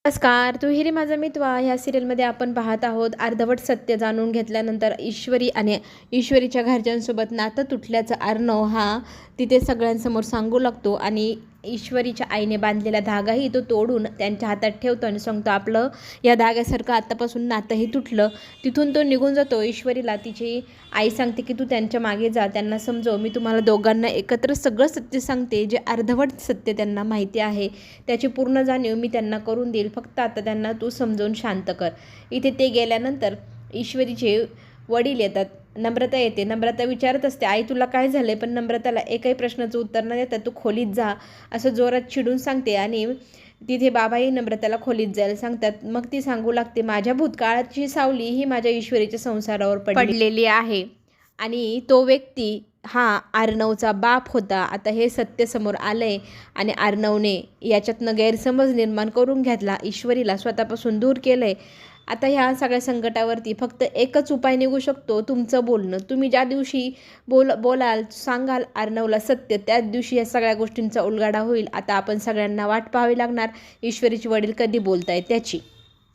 नमस्कार, तू हिरे माझा मितवा ह्या सिरियलमध्ये आपण पाहत आहोत. अर्धवट सत्य जाणून घेतल्यानंतर ईश्वरी आणि ईश्वरीच्या घरच्यांसोबत नातं तुटल्याचं अर्णव हा तिथे सगळ्यांसमोर सांगू लागतो आणि ईश्वरीच्या आईने बांधलेला धागाही तो तोडून त्यांच्या हातात ठेवतो आणि सांगतो आपलं या धाग्यासारखं आत्तापासून नातंही तुटलं. तिथून तो निघून जातो. ईश्वरीला तिची आई सांगते की तू त्यांच्या मागे जा, त्यांना समजव, मी तुम्हाला दोघांना एकत्र सगळं सत्य सांगते, जे अर्धवट सत्य त्यांना माहिती आहे त्याची पूर्ण जाणीव मी त्यांना करून देईल, फक्त आता त्यांना तू समजावून शांत कर. इथे ते गेल्यानंतर ईश्वरीचे वडील येतात. नम्रता येते. नम्रता विचारत असते, आई तुला काय झालंय? पण नम्रताला एकही प्रश्नाचं उत्तर न देता तू खोलीत जा असं जोरात चिडून सांगते आणि तिथे बाबाही नम्रताला खोलीत जायला सांगतात. मग ती सांगू लागते, माझ्या भूतकाळाची सावली ही माझ्या ईश्वरीच्या संसारावर पडलेली आहे आणि तो व्यक्ती हा अर्णवचा बाप होता. आता हे सत्य समोर आलंय आणि अर्णवने याच्यातनं गैरसमज निर्माण करून घेतला, ईश्वरीला स्वतःपासून दूर केलंय. आता ह्या सगळ्या संकटावरती फक्त एकच उपाय निघू शकतो, तुमचं बोलणं. तुम्ही ज्या दिवशी बोलाल, सांगाल अर्णवला सत्य, त्याच दिवशी या सगळ्या गोष्टींचा उलगडा होईल. आता आपण सगळ्यांना वाट पाहावी लागणार ईश्वरीचे वडील कधी बोलतायत त्याची.